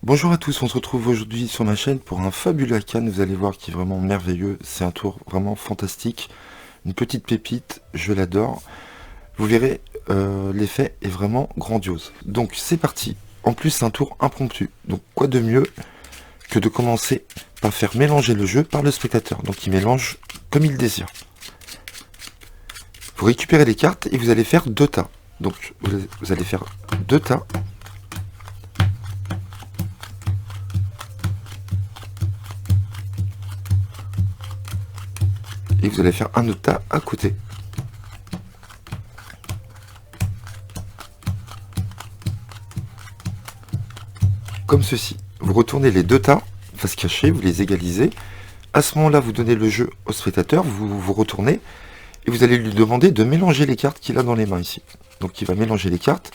Bonjour à tous, on se retrouve aujourd'hui sur ma chaîne pour un fabuleux arcane, vous allez voir qui est vraiment merveilleux, c'est un tour vraiment fantastique, une petite pépite, je l'adore, vous verrez, l'effet est vraiment grandiose. Donc c'est parti, en plus c'est un tour impromptu, donc quoi de mieux que de commencer par faire mélanger le jeu par le spectateur, donc il mélange comme il désire. Vous récupérez les cartes et vous allez faire 2 tas, donc vous allez faire 2 tas. Et vous allez faire un autre tas à côté. Comme ceci. Vous retournez les 2 tas, face cachée, vous les égalisez. À ce moment-là, vous donnez le jeu au spectateur, vous retournez, et vous allez lui demander de mélanger les cartes qu'il a dans les mains ici. Donc il va mélanger les cartes,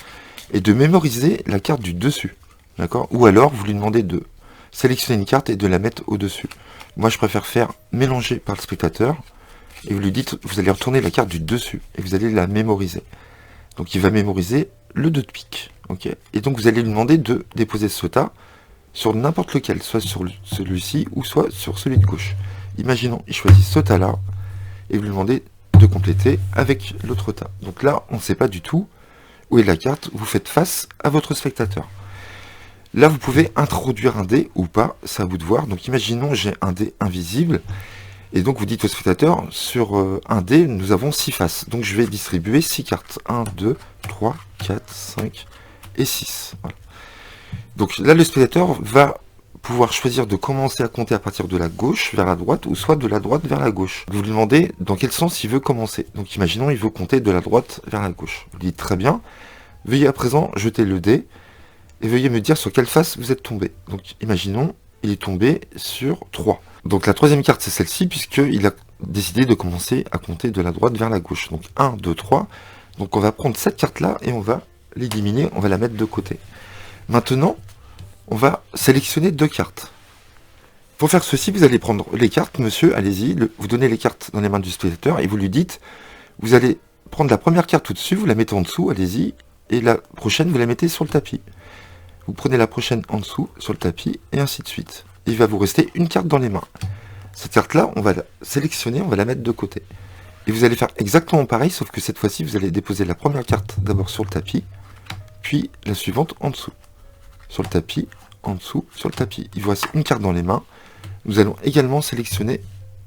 et de mémoriser la carte du dessus. D'accord? Ou alors, vous lui demandez de sélectionner une carte et de la mettre au-dessus. Moi, je préfère faire mélanger par le spectateur, et vous lui dites, vous allez retourner la carte du dessus, et vous allez la mémoriser. Donc il va mémoriser le 2 de pique. Okay, et donc vous allez lui demander de déposer ce tas sur n'importe lequel, soit sur celui-ci ou soit sur celui de gauche. Imaginons, il choisit ce tas-là, et vous lui demandez de compléter avec l'autre tas. Donc là, on ne sait pas du tout où est la carte, vous faites face à votre spectateur. Là, vous pouvez introduire un dé ou pas, c'est à vous de voir. Donc imaginons, j'ai un dé invisible, et donc vous dites au spectateur, sur un dé, nous avons 6 faces. Donc je vais distribuer 6 cartes. 1, 2, 3, 4, 5 et 6. Voilà. Donc là, le spectateur va pouvoir choisir de commencer à compter à partir de la gauche vers la droite, ou soit de la droite vers la gauche. Vous lui demandez dans quel sens il veut commencer. Donc imaginons, il veut compter de la droite vers la gauche. Vous lui dites très bien, veuillez à présent jeter le dé, et veuillez me dire sur quelle face vous êtes tombé. Donc imaginons, il est tombé sur 3. Donc la troisième carte, c'est celle-ci, puisqu'il a décidé de commencer à compter de la droite vers la gauche. Donc 1, 2, 3. Donc on va prendre cette carte-là, et on va l'éliminer, on va la mettre de côté. Maintenant, on va sélectionner 2 cartes. Pour faire ceci, vous allez prendre les cartes, monsieur, allez-y, vous donnez les cartes dans les mains du spectateur, et vous lui dites, vous allez prendre la première carte au-dessus, vous la mettez en dessous, allez-y, et la prochaine, vous la mettez sur le tapis. Vous prenez la prochaine en dessous, sur le tapis, et ainsi de suite. Il va vous rester une carte dans les mains. Cette carte-là, on va la sélectionner, on va la mettre de côté. Et vous allez faire exactement pareil, sauf que cette fois-ci, vous allez déposer la première carte d'abord sur le tapis, puis la suivante en dessous. Sur le tapis, en dessous, sur le tapis. Il vous reste une carte dans les mains. Nous allons également sélectionner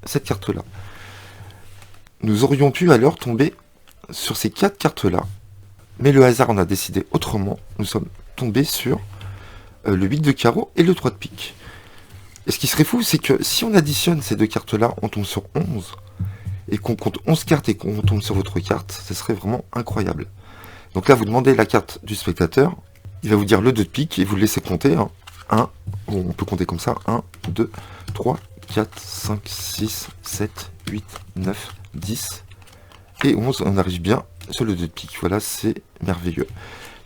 cette carte-là. Nous aurions pu alors tomber sur ces 4 cartes-là, mais le hasard en a décidé autrement. Nous sommes tombés sur le 8 de carreau et le 3 de pique. Et ce qui serait fou, c'est que si on additionne ces 2 cartes-là, on tombe sur 11, et qu'on compte 11 cartes et qu'on tombe sur votre carte, ce serait vraiment incroyable. Donc là, vous demandez la carte du spectateur, il va vous dire le 2 de pique, et vous le laissez compter. 1, on peut compter comme ça, 1, 2, 3, 4, 5, 6, 7, 8, 9, 10, et 11, on arrive bien sur le 2 de pique. Voilà, c'est merveilleux.